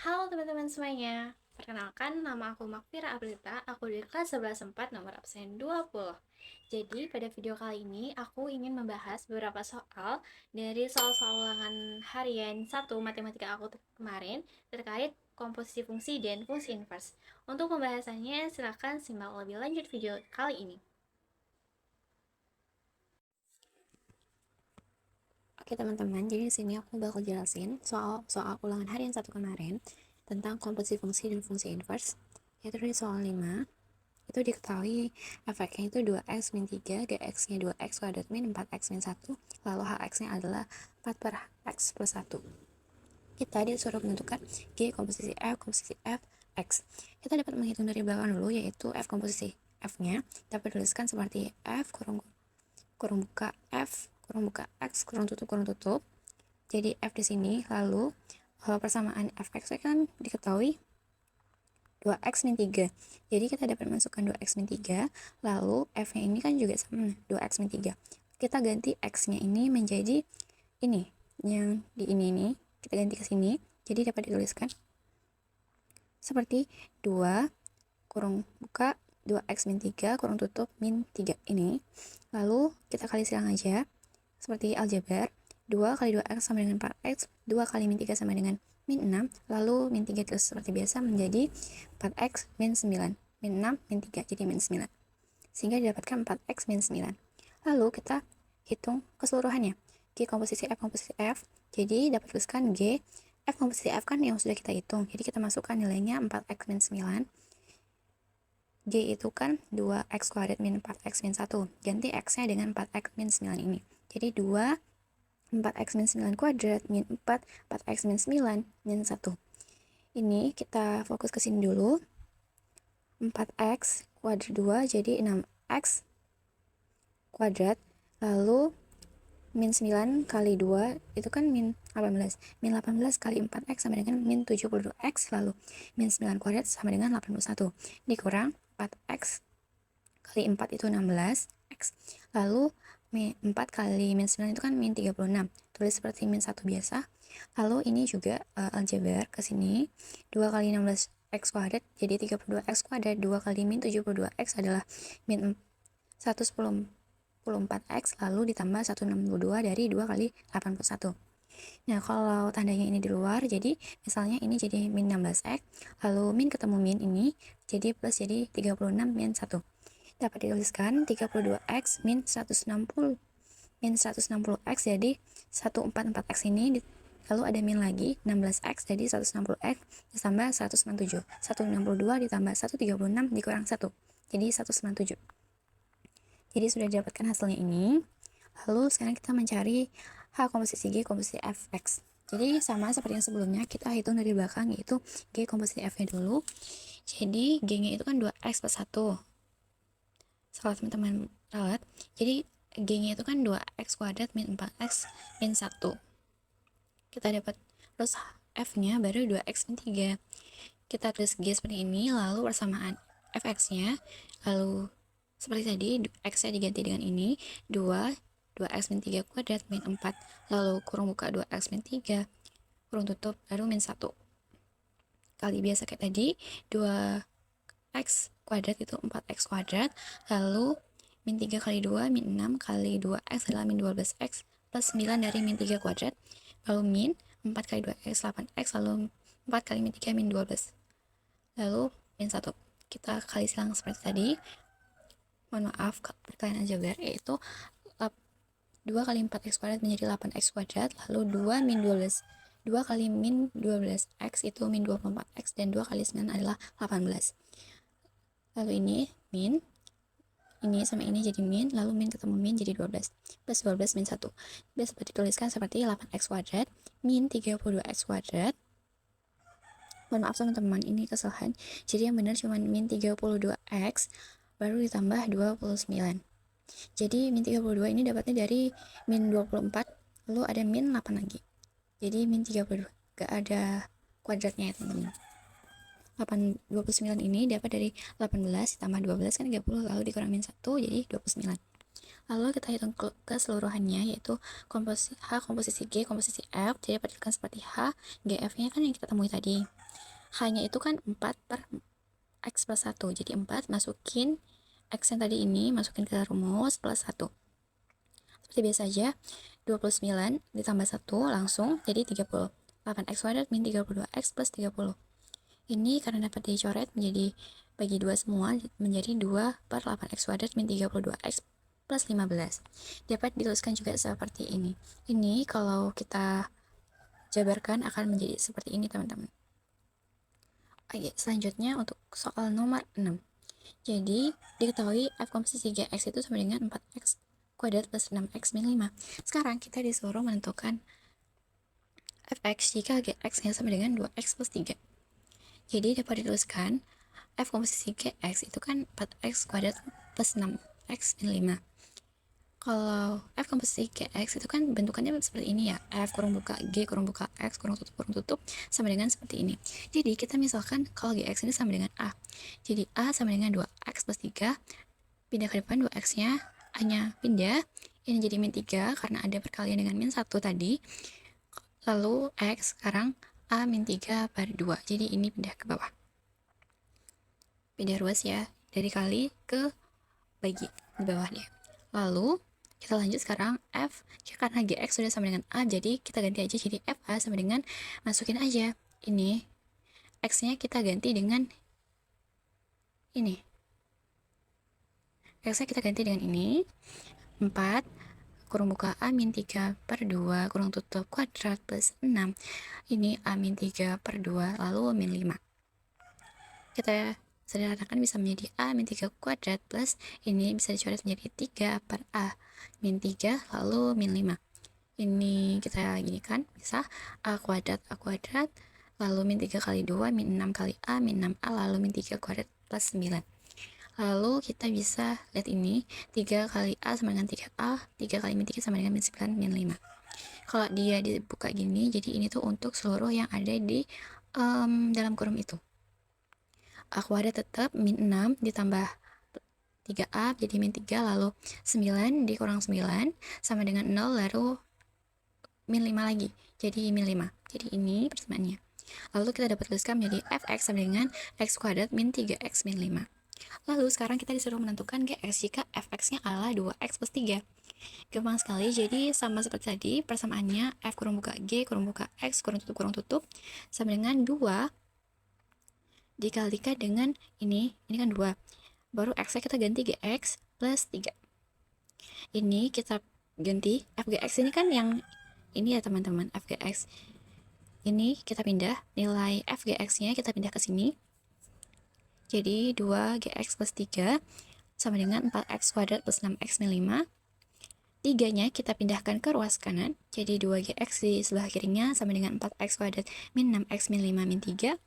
Halo teman-teman semuanya, perkenalkan nama aku Makfira Ablita, aku di kelas 11 nomor absen 20. Jadi pada video kali ini aku ingin membahas beberapa soal dari soal-soal ulangan harian 1 matematika aku kemarin terkait komposisi fungsi dan fungsi inverse. Untuk pembahasannya silakan simak lebih lanjut video kali ini. Oke teman-teman, jadi di sini aku bakal jelasin soal ulangan harian 1 kemarin tentang komposisi fungsi dan fungsi inverse. Yaitu dari soal 5, itu diketahui efeknya itu 2x min 3, gx-nya 2x kuadrat min 4x min 1, lalu hx-nya adalah 4 per x plus 1. Kita disuruh menentukan g komposisi f, x. Kita dapat menghitung dari belakang dulu, yaitu f komposisi f-nya dapat dituliskan seperti f kurung buka f kurung buka x kurung tutup. Jadi f di sini, lalu persamaan fx kan diketahui 2x min 3. Jadi kita dapat masukkan 2x min 3, lalu f-nya ini kan juga sama 2x min 3. Kita ganti x-nya ini menjadi ini, yang di ini kita ganti ke sini. Jadi dapat dituliskan seperti 2 kurung buka 2x min 3 kurung tutup min 3 ini. Lalu kita kali silang aja seperti aljabar. 2 kali 2x sama dengan 4x, 2 kali min 3 sama dengan min 6, lalu min 3 terus seperti biasa menjadi 4x min 9, min 6 min 3 jadi min 9, sehingga didapatkan 4x min 9. Lalu kita hitung keseluruhannya, g komposisi f, jadi dapat tuliskan g f komposisi f kan yang sudah kita hitung, jadi kita masukkan nilainya 4x min 9. G itu kan 2x kuadrat min 4x min 1, ganti x-nya dengan 4x min 9 ini, jadi 2 4x min 9 kuadrat min 4, 4x min 9 min 1. Ini kita fokus ke sini dulu. 4x kuadrat 2 jadi 6x kuadrat. Lalu min 9 kali 2 itu kan min 18. Min 18 kali 4x sama dengan min 72x. Lalu min 9 kuadrat sama dengan 81. Dikurang 4x kali 4 itu 16x. Lalu 4 kali min 9 itu kan min 36. Tulis seperti min 1 biasa. Lalu ini juga aljabar ke sini. 2 kali 16x kuadrat jadi 32x kuadrat. 2 kali min 72x adalah min 114x, lalu ditambah 162 dari 2 kali 81. Nah, kalau tandanya ini di luar, jadi misalnya ini jadi min 16x, lalu min ketemu min ini jadi plus, jadi 36 min 1. Dapat dituliskan 32x min 160 x jadi 144x ini, lalu ada min lagi 16x jadi 160x ditambah 197, 162 ditambah 136 dikurang 1 jadi 197. Jadi sudah didapatkan hasilnya ini. Lalu sekarang kita mencari h komposisi g komposisi f, x. Jadi sama seperti yang sebelumnya, kita hitung dari belakang, yaitu g komposisi f nya dulu. Jadi g nya itu kan 2x plus 1. Salah teman-teman ralat, jadi g nya itu kan 2x kuadrat min 4x min 1. Kita dapat terus f nya baru 2x min 3. Kita tulis g seperti ini, lalu persamaan fx nya, lalu seperti tadi x nya diganti dengan ini 2x min 3 kuadrat min 4, lalu kurung buka 2x min 3 kurung tutup lalu min 1 kali biasa kayak tadi 2x kuadrat itu 4x kuadrat, lalu min 3 kali 2 min 6 kali 2x adalah min 12x plus 9 dari min 3 kuadrat, lalu min 4 kali 2x 8x, lalu 4 kali min 3 min 12, lalu min 1. Kita kali silang seperti tadi, mohon maaf perkalian aljabar, yaitu 2 kali 4x kuadrat menjadi 8x kuadrat, lalu 2 min 12, 2 kali min 12x itu min 24x, dan 2 kali 9 adalah 18. Lalu ini min, ini sama ini jadi min, lalu min ketemu min jadi 12, plus 12 min 1. Bisa dituliskan seperti 8x kuadrat min 32x kuadrat. Mohon maaf teman-teman, ini kesalahan. Jadi yang benar cuma min 32x baru ditambah 29. Jadi min 32 ini dapatnya dari min 24, lalu ada min 8 lagi. Jadi min 32, gak ada kuadratnya ya teman-teman. 29 ini dapat dari 18 ditambah 12 kan 30, lalu dikurang min 1 jadi 29. Lalu kita hitung keseluruhannya, yaitu komposisi h komposisi g komposisi f. Jadi dapatkan seperti h, g, f nya kan yang kita temui tadi. H-nya itu kan 4 per X plus 1. Jadi 4 masukin X yang tadi ini, masukin ke rumus plus 1. Seperti biasa aja, 29 ditambah 1 langsung jadi 30. 8X kuadrat min 32X plus 30. Ini karena dapat dicoret menjadi bagi 2 semua, menjadi 2 per 8X kuadrat min 32X plus 15. Dapat dituliskan juga seperti ini. Ini kalau kita jabarkan akan menjadi seperti ini, teman-teman. Oke, selanjutnya untuk soal nomor 6. Jadi, diketahui f komposisi Gx itu sama dengan 4x kuadrat plus 6x min 5. Sekarang kita disuruh menentukan fx jika Gx-nya sama dengan 2x plus 3. Jadi, dapat dituliskan f komposisi Gx itu kan 4x kuadrat plus 6x min 5. Kalau f komposisi Gx itu kan bentukannya seperti ini ya, f kurung buka g kurung buka x kurung tutup sama dengan seperti ini. Jadi kita misalkan kalau Gx ini sama dengan a, jadi a sama dengan 2x plus 3, pindah ke depan 2x nya, a nya pindah, ini jadi min 3 karena ada perkalian dengan min 1 tadi, lalu x sekarang a min 3 per 2, jadi ini pindah ke bawah, pindah ruas ya, dari kali ke bagi di bawahnya. Lalu kita lanjut sekarang f, karena Gx sudah sama dengan a, jadi kita ganti aja jadi fa sama dengan, masukin aja ini x nya kita ganti dengan ini, x nya kita ganti dengan ini 4 kurung buka a min 3 per 2 kurung tutup kuadrat plus 6, ini a min 3 per 2 lalu min 5. Kita sederhanakan bisa menjadi a min 3 kuadrat plus ini bisa dicoret menjadi 3 per a min 3 lalu min 5. Ini kita gini kan, bisa a kuadrat lalu min 3 kali 2 min 6 kali a min 6a lalu min 3 kuadrat plus 9. Lalu kita bisa lihat ini 3 kali a sama dengan 3a, 3 kali min 3 sama dengan min 9 min 5. Kalau dia dibuka gini, jadi ini tuh untuk seluruh yang ada di dalam kurung itu. A kuadrat tetap min 6 ditambah 3a jadi min 3, lalu 9 dikurang 9 sama dengan 0, lalu min 5 lagi jadi min 5. Jadi ini persamaannya. Lalu kita dapat tuliskan menjadi fx sama dengan x kuadrat min 3x min 5. Lalu sekarang kita disuruh menentukan Gx jika fx nya adalah 2x plus 3. Gampang sekali, jadi sama seperti tadi, persamaannya f kurung buka g kurung buka x kurung tutup sama dengan 2 dikalikan dengan ini kan 2, baru x nya kita ganti Gx plus 3. Ini kita ganti fgx ini kan yang ini ya teman-teman, fgx ini kita pindah, nilai fgx nya kita pindah ke sini, jadi 2gx plus 3 sama dengan 4x kuadrat plus 6x min 5. 3 nya kita pindahkan ke ruas kanan, jadi 2gx di sebelah kirinya sama dengan 4x kuadrat min 6x min 5 min 3.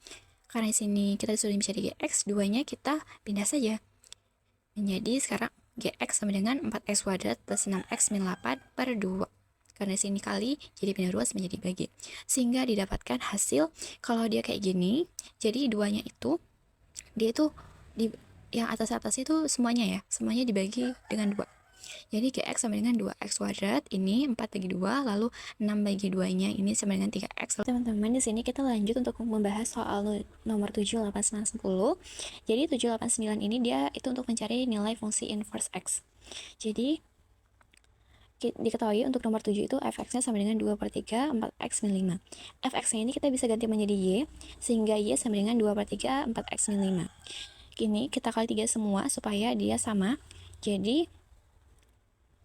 Karena di sini kita disuruh mencari Gx, 2-nya kita pindah saja. Menjadi sekarang Gx sama dengan 4x kuadrat plus 6x min 8 per 2. Karena di sini kali, jadi pindah ruas menjadi bagi. Sehingga didapatkan hasil, kalau dia kayak gini, jadi 2-nya itu, dia itu, yang atas-atasnya itu semuanya ya, semuanya dibagi dengan 2. Jadi Gx sama dengan 2x kuadrat, ini 4 bagi 2, lalu 6 bagi 2-nya ini sama dengan 3x. Teman-teman, di sini kita lanjut untuk membahas soal nomor 7, 8, 9, 10. Jadi 7, 8, 9 ini dia itu untuk mencari nilai fungsi inverse x. Jadi diketahui untuk nomor 7 itu fx-nya sama dengan 2 per 3, 4x min 5. Fx-nya ini kita bisa ganti menjadi y, sehingga y sama dengan 2 per 3, 4x min 5. Kini kita kali 3 semua supaya dia sama, jadi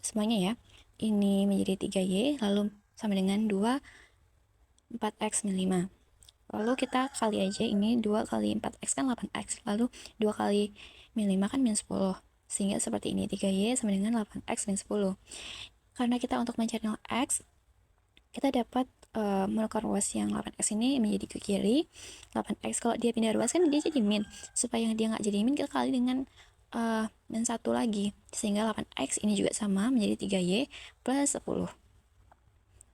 semuanya ya, ini menjadi 3y lalu sama dengan 2 4x min 5. Lalu kita kali aja ini 2 kali 4x kan 8x, lalu 2 kali min 5 kan min 10, sehingga seperti ini 3y sama dengan 8x min 10. Karena kita untuk mencari nilai x, kita dapat menukar ruas yang 8x ini menjadi ke kiri. 8x kalau dia pindah ruas kan dia jadi min, supaya dia nggak jadi min kita kali dengan min 1 lagi, sehingga 8x ini juga sama menjadi 3y plus 10.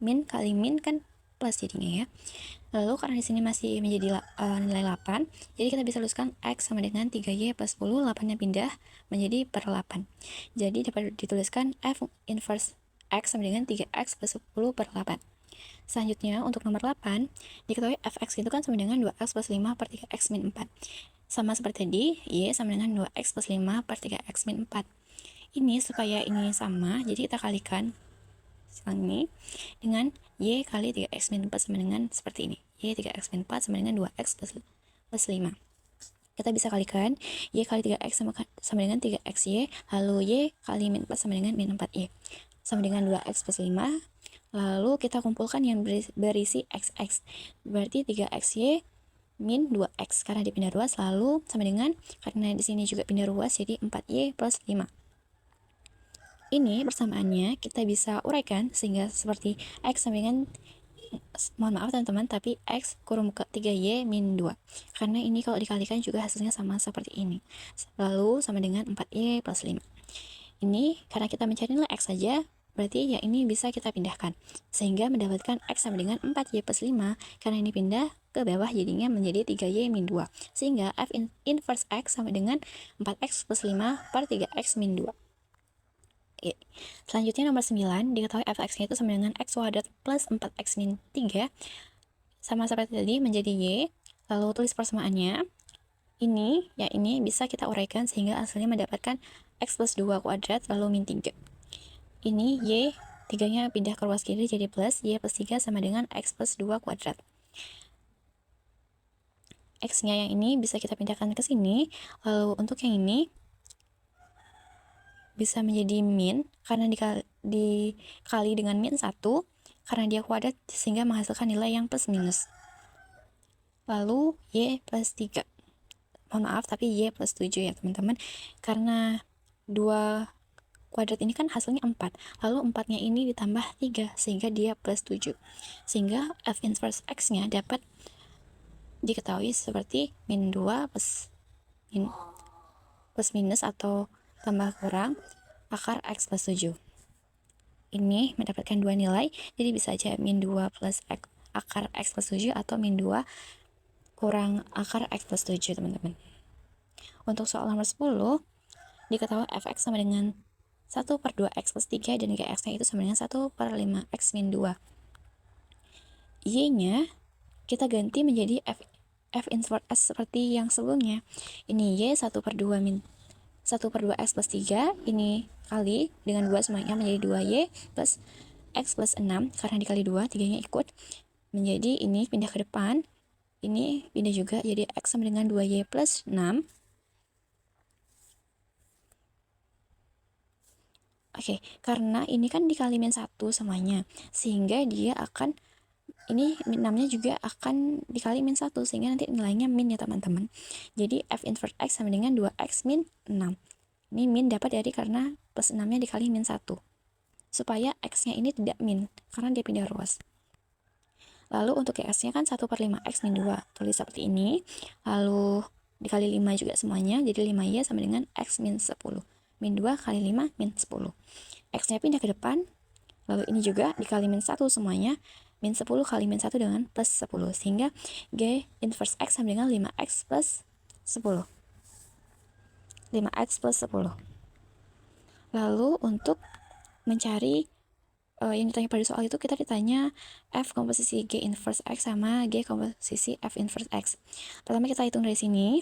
Min kali min kan plus jadinya ya. Lalu karena di sini masih menjadi nilai 8, jadi kita bisa tuliskan x sama dengan 3y plus 10, 8-nya pindah menjadi per 8. Jadi dapat dituliskan f inverse x sama dengan 3x plus 10 per 8. Selanjutnya untuk nomor 8, diketahui fx itu kan sama dengan 2x plus 5 per 3x min 4. Sama seperti tadi, y sama dengan 2x plus 5 per 3x min 4. Ini supaya ini sama, jadi kita kalikan ini dengan y kali 3x min 4 sama dengan seperti ini. Y 3x min 4 sama dengan 2x plus 5. Kita bisa kalikan y kali 3x sama dengan 3xy, lalu y kali min 4 sama dengan min 4y. Sama dengan 2x plus 5, lalu kita kumpulkan yang berisi xx. Berarti 3xy min 2x karena dipindah ruas, lalu sama dengan, karena di sini juga pindah ruas, jadi 4y plus 5. Ini persamaannya kita bisa uraikan sehingga seperti x sama dengan, mohon maaf teman-teman, tapi x kurung buka 3y min 2, karena ini kalau dikalikan juga hasilnya sama seperti ini, lalu sama dengan 4y plus 5. Ini karena kita mencari nilai x saja, berarti ya ini bisa kita pindahkan sehingga mendapatkan x sama dengan 4y plus 5, karena ini pindah ke bawah jadinya menjadi 3y min 2, sehingga f inverse x sama dengan 4x plus 5 per 3x min 2. Oke. Selanjutnya nomor 9, diketahui fx-nya itu sama dengan x kuadrat plus 4x min 3, sama seperti tadi menjadi y, lalu tulis persamaannya. Ini bisa kita uraikan sehingga hasilnya mendapatkan x plus 2 kuadrat lalu min 3. Ini y 3-nya pindah ke ruas kiri jadi plus, y plus 3 sama dengan x plus 2 kuadrat. X-nya yang ini bisa kita pindahkan ke sini, lalu untuk yang ini bisa menjadi min karena dikali dengan min 1, karena dia kuadrat sehingga menghasilkan nilai yang plus minus. Lalu y plus 3. Mohon maaf, tapi y plus 7 ya teman-teman, karena 2 kuadrat ini kan hasilnya 4, lalu 4-nya ini ditambah 3 sehingga dia plus 7, sehingga f inverse x-nya dapat diketahui seperti min 2 plus minus atau tambah kurang akar x plus 7. Ini mendapatkan dua nilai, jadi bisa aja min 2 plus akar x plus 7 atau min 2 kurang akar x plus 7 teman-teman. Untuk soal nomor 10, diketahui fx sama dengan 1 per 2x plus 3 dan gx-nya itu sama dengan 1 per 5x min 2. Y-nya kita ganti menjadi f inverse s seperti yang sebelumnya. Ini y 1 per 2x plus 3, ini kali dengan 2 semuanya menjadi 2y plus x plus 6, karena dikali 2, 3-nya ikut, menjadi ini pindah ke depan, ini pindah juga, jadi x sama dengan 2y plus 6. Oke, karena ini kan dikali min 1 semuanya, sehingga dia akan, ini min 6-nya juga akan dikali min 1, sehingga nanti nilainya min ya teman-teman. Jadi f inverse x sama dengan 2x min 6. Ini min dapat dari karena plus 6-nya dikali min 1. Supaya x-nya ini tidak min, karena dia pindah ruas. Lalu untuk x-nya kan 1 per 5x min 2. Tulis seperti ini. Lalu dikali 5 juga semuanya, jadi 5y sama dengan x min 10. Min 2 kali 5 min 10. X-nya pindah ke depan, lalu ini juga dikali min 1 semuanya, min 10 kali min 1 dengan plus 10, sehingga g inverse x sama dengan 5x plus 10. 5x plus 10. Lalu untuk mencari yang ditanya pada soal itu, kita ditanya f komposisi g inverse x sama g komposisi f inverse x. Pertama kita hitung dari sini,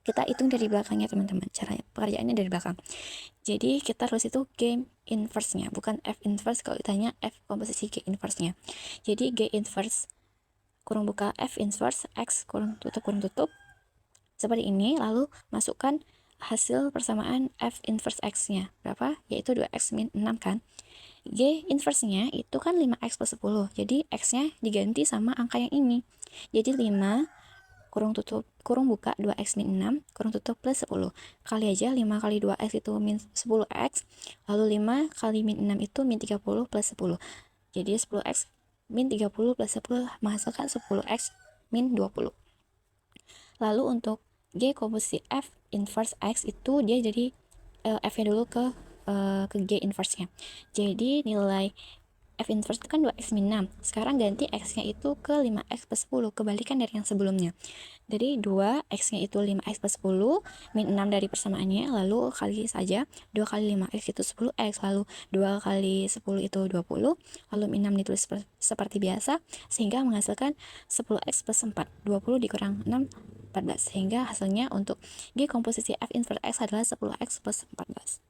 kita hitung dari belakangnya teman-teman, cara pekerjaannya dari belakang. Jadi kita tulis itu g inverse-nya, bukan f inverse kalau ditanya f komposisi g inverse-nya. Jadi g inverse kurung buka f inverse x kurung tutup seperti ini, lalu masukkan hasil persamaan f inverse x-nya berapa, yaitu 2x min 6 kan. G inverse-nya itu kan 5x plus 10, jadi x-nya diganti sama angka yang ini, jadi 5 kurung buka 2x min 6 kurung tutup plus 10, kali aja 5 kali 2x itu min 10x, lalu 5 kali min 6 itu min 30 plus 10, jadi 10x min 30 plus 10 menghasilkan 10x min 20. Lalu untuk g komposisi f inverse x itu dia jadi f-nya dulu ke g inverse-nya, jadi nilai F inverse itu kan 2x min 6. Sekarang ganti x-nya itu ke 5x plus 10, kebalikan dari yang sebelumnya. Jadi 2x-nya itu 5x plus 10, min 6 dari persamaannya, lalu kali saja 2 kali 5x itu 10x, lalu 2 kali 10 itu 20, lalu min 6 ditulis seperti biasa, sehingga menghasilkan 10x plus 4, 20 dikurang 6, 14, sehingga hasilnya untuk G komposisi F inverse X adalah 10x plus 14.